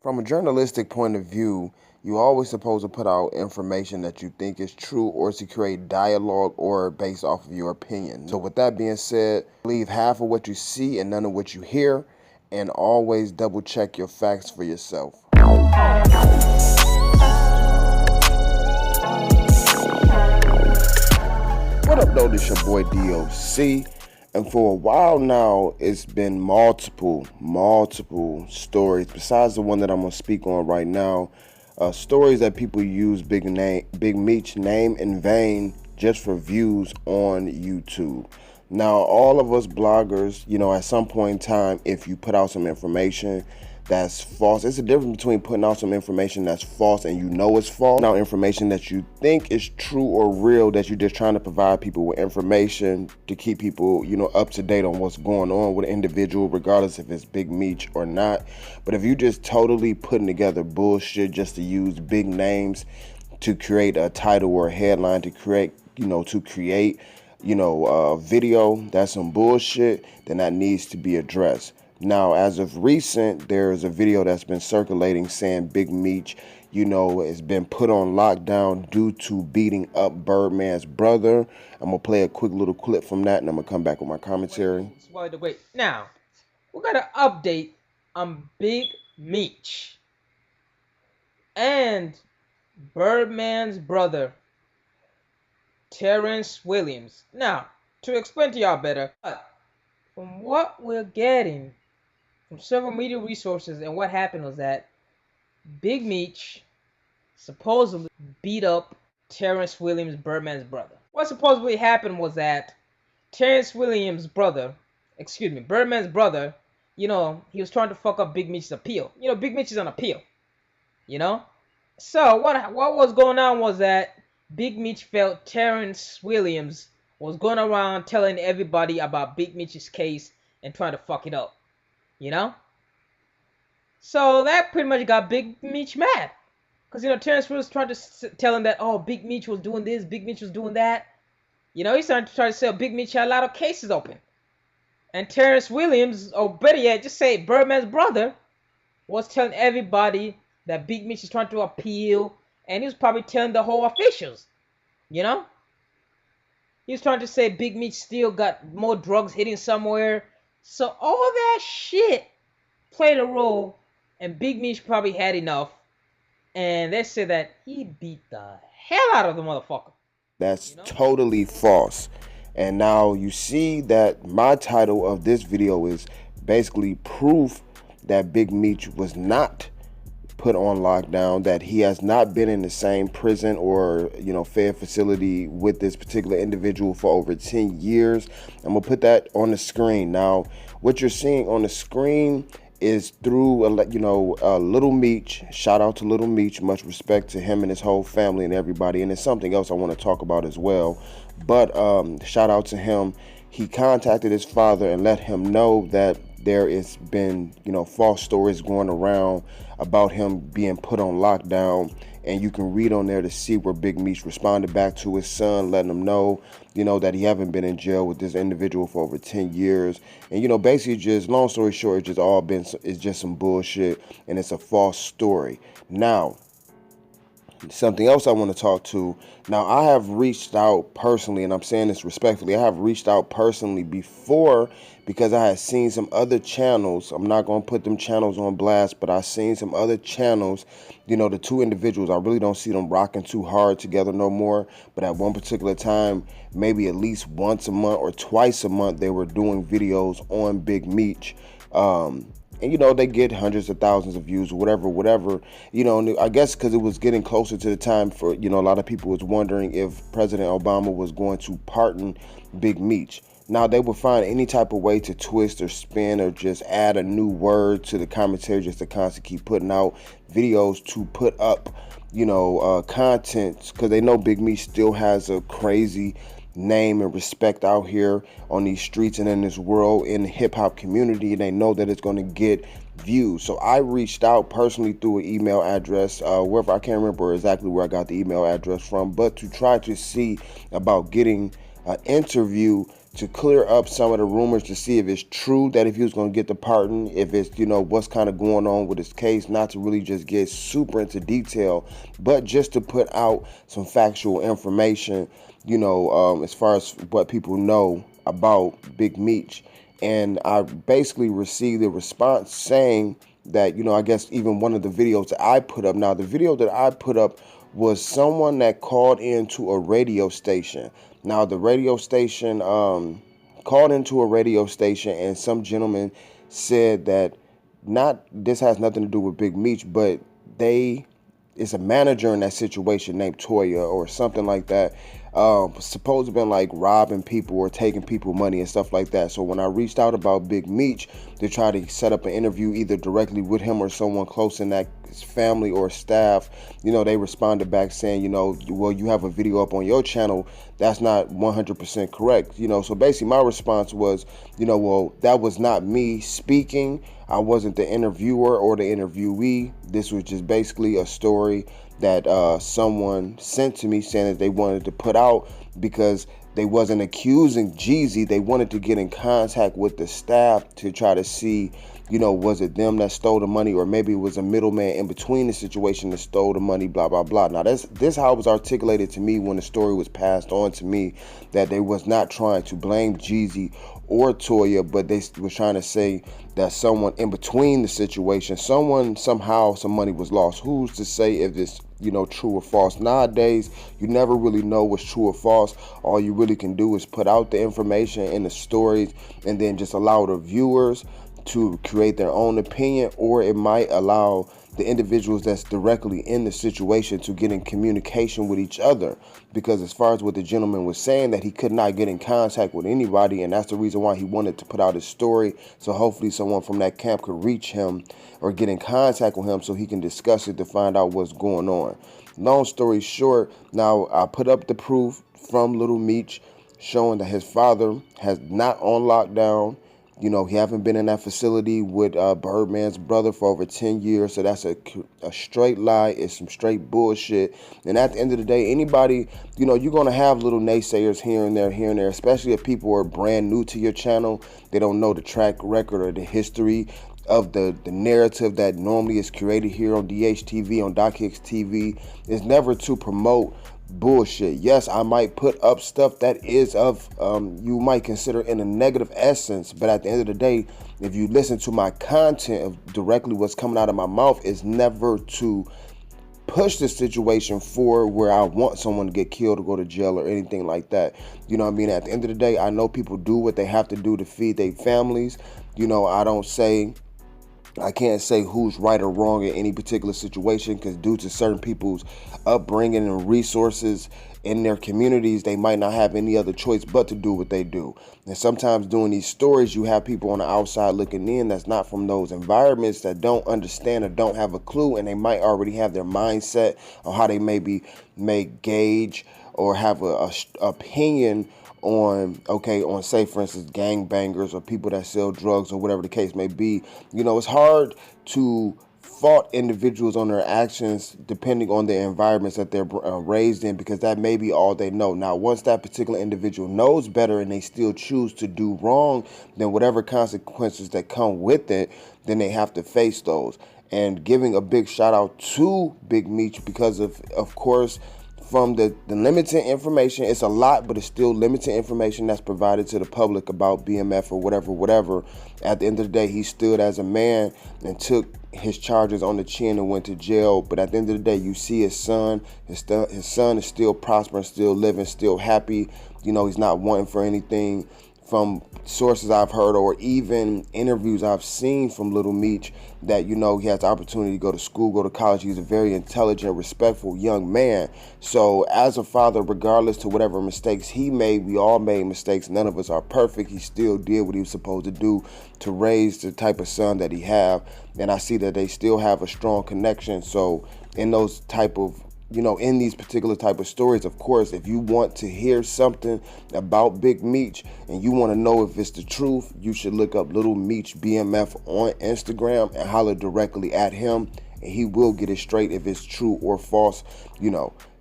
From a journalistic point of view, you're always supposed to put out information that you think is true or to create dialogue or based off of your opinion. So with that being said, believe half of what you see and none of what you hear, and always double check your facts for yourself. What up though, this your boy DOC. And for a while now, it's been multiple stories, besides the one that I'm going to speak on right now, stories that people use Big Meech name in vain just for views on YouTube. Now, all of us bloggers, at some point in time, if you put out some information that's false, it's a difference between putting out some information that's false and it's false, now information that you think is true or real, that you're just trying to provide people with information to keep people, up to date on what's going on with an individual, regardless if it's Big Meech or not. But if you just totally putting together bullshit just to use big names to create a title or a headline, to create a video, that's some bullshit, then that needs to be addressed. Now, as of recent, there's a video that's been circulating saying Big Meech, has been put on lockdown due to beating up Birdman's brother. I'm going to play a quick little clip from that, and I'm going to come back with my commentary. Wait. Now, we got an update on Big Meech and Birdman's brother, Terrance Williams. Now, to explain to y'all better, from what we're getting from several media resources, and what happened was that Big Meech supposedly beat up Terrance Williams, Birdman's brother. What supposedly happened was that Terrance Williams' brother, Birdman's brother, he was trying to fuck up Big Meech's appeal. Big Meech is on appeal, So what was going on was that Big Meech felt Terrance Williams was going around telling everybody about Big Meech's case and trying to fuck it up, So that pretty much got Big Meech mad. Because, Terrance was trying to tell him that, oh, Big Meech was doing this, Big Meech was doing that. He's starting to try to say Big Meech had a lot of cases open. And Terrance Williams, or better yet, just say Birdman's brother, was telling everybody that Big Meech is trying to appeal. And he was probably telling the whole officials, He was trying to say Big Meech still got more drugs hidden somewhere. So all that shit played a role, and Big Meech probably had enough. And they said that he beat the hell out of the motherfucker. That's totally false. And now you see that my title of this video is basically proof that Big Meech was not put on lockdown, that he has not been in the same prison or fed facility with this particular individual for over 10 years. I'm gonna put that on the screen. Now, what you're seeing on the screen is through Little Meech. Shout out to Little Meech, much respect to him and his whole family and everybody. And it's something else I want to talk about as well, but shout out to him. He contacted his father and let him know that there has been, false stories going around about him being put on lockdown. And you can read on there to see where Big Meech responded back to his son, letting him know, that he haven't been in jail with this individual for over 10 years. And, basically just, long story short, it's just some bullshit, and it's a false story. Now, something else I want to talk to. Now, I have reached out personally, and I'm saying this respectfully. I have reached out personally before because I had seen some other channels. I'm not going to put them channels on blast, but I've seen some other channels. The two individuals, I really don't see them rocking too hard together no more. But at one particular time, maybe at least once a month or twice a month, they were doing videos on Big Meech. And, they get hundreds of thousands of views, whatever. And I guess because it was getting closer to the time for, a lot of people was wondering if President Obama was going to pardon Big Meech. Now, they would find any type of way to twist or spin or just add a new word to the commentary just to constantly keep putting out videos to put up, content, because they know Big Meech still has a crazy name and respect out here on these streets and in this world, in the hip-hop community, and they know that it's going to get views. So I reached out personally through an email address, wherever, I can't remember exactly where I got the email address from, but to try to see about getting an interview to clear up some of the rumors, to see if it's true that if he was going to get the pardon, if it's, what's kind of going on with his case, not to really just get super into detail, but just to put out some factual information, as far as what people know about Big Meech. And I basically received a response saying that, I guess even one of the videos that I put up. Now, the video that I put up was someone that called into a radio station. Now, the radio station called into a radio station, and some gentleman said that this has nothing to do with Big Meech, but it's a manager in that situation named Toya or something like that. Supposed to have been like robbing people or taking people money and stuff like that. So when I reached out about Big Meech to try to set up an interview either directly with him or someone close in that family or staff, they responded back saying, well, you have a video up on your channel. That's not 100% correct. So basically my response was, well, that was not me speaking. I wasn't the interviewer or the interviewee. This was just basically a story that someone sent to me saying that they wanted to put out because they wasn't accusing Jeezy. They wanted to get in contact with the staff to try to see, was it them that stole the money, or maybe it was a middleman in between the situation that stole the money, blah, blah, blah. Now, this how it was articulated to me when the story was passed on to me, that they was not trying to blame Jeezy or Toya, but they was trying to say that someone in between the situation, somehow some money was lost. Who's to say if it's, true or false? Nowadays, you never really know what's true or false. All you really can do is put out the information in the stories and then just allow the viewers to create their own opinion, or it might allow the individuals that's directly in the situation to get in communication with each other. Because as far as what the gentleman was saying, that he could not get in contact with anybody, and that's the reason why he wanted to put out his story, so hopefully someone from that camp could reach him or get in contact with him so he can discuss it to find out what's going on. Long story short, now I put up the proof from Little Meech showing that his father has not on lockdown. He haven't been in that facility with Birdman's brother for over 10 years. So that's a straight lie. It's some straight bullshit. And at the end of the day, anybody, you're going to have little naysayers here and there, especially if people are brand new to your channel. They don't know the track record or the history of the narrative that normally is created here on DHTV, on DocHicksTv. Is never to promote bullshit. Yes, I might put up stuff that is of you might consider in a negative essence, but at the end of the day, if you listen to my content of directly what's coming out of my mouth, is never to push the situation forward where I want someone to get killed or go to jail or anything like that. At the end of the day, I know people do what they have to do to feed their families. I can't say who's right or wrong in any particular situation, because due to certain people's upbringing and resources in their communities, they might not have any other choice but to do what they do. And sometimes doing these stories, you have people on the outside looking in that's not from those environments, that don't understand or don't have a clue, and they might already have their mindset on how they may gauge or have a opinion on say for instance gangbangers or people that sell drugs or whatever the case may be. It's hard to fault individuals on their actions depending on the environments that they're raised in, because that may be all they know. Now, once that particular individual knows better and they still choose to do wrong, then whatever consequences that come with it, then they have to face those. And giving a big shout out to Big Meech, because of course, from the limited information, it's a lot, but it's still limited information that's provided to the public about BMF or whatever. At the end of the day, he stood as a man and took his charges on the chin and went to jail. But at the end of the day, you see his son. His son is still prospering, still living, still happy. He's not wanting for anything. From sources I've heard or even interviews I've seen from Little Meech, that he has the opportunity to go to school, go to college. He's a very intelligent, respectful young man. So as a father, regardless to whatever mistakes he made, we all made mistakes. None of us are perfect. He still did what he was supposed to do to raise the type of son that he have. And I see that they still have a strong connection. So in those type of in these particular type of stories, of course, if you want to hear something about Big Meech and you want to know if it's the truth, you should look up Little Meech BMF on Instagram and holler directly at him, and he will get it straight if it's true or false.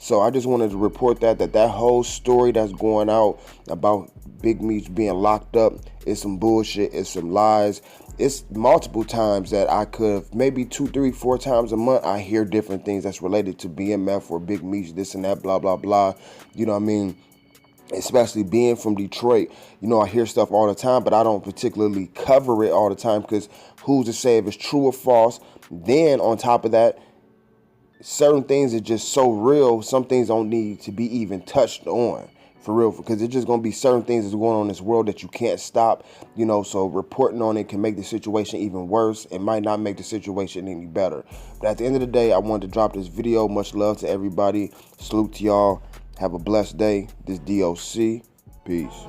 So I just wanted to report that whole story that's going out about Big Meech being locked up is some bullshit, it's some lies. It's multiple times that I could have, maybe 2, 3, 4 times a month, I hear different things that's related to BMF or Big Meech, this and that, blah, blah, blah. You know what I mean? Especially being from Detroit, you know, I hear stuff all the time, but I don't particularly cover it all the time because who's to say if it's true or false? Then on top of that, certain things are just so real, some things don't need to be even touched on. For real, because it's just going to be certain things that's going on in this world that you can't stop, you know, so reporting on it can make the situation even worse. It might not make the situation any better. But at the end of the day, I wanted to drop this video. Much love to everybody. Salute to y'all. Have a blessed day. This DOC. Peace.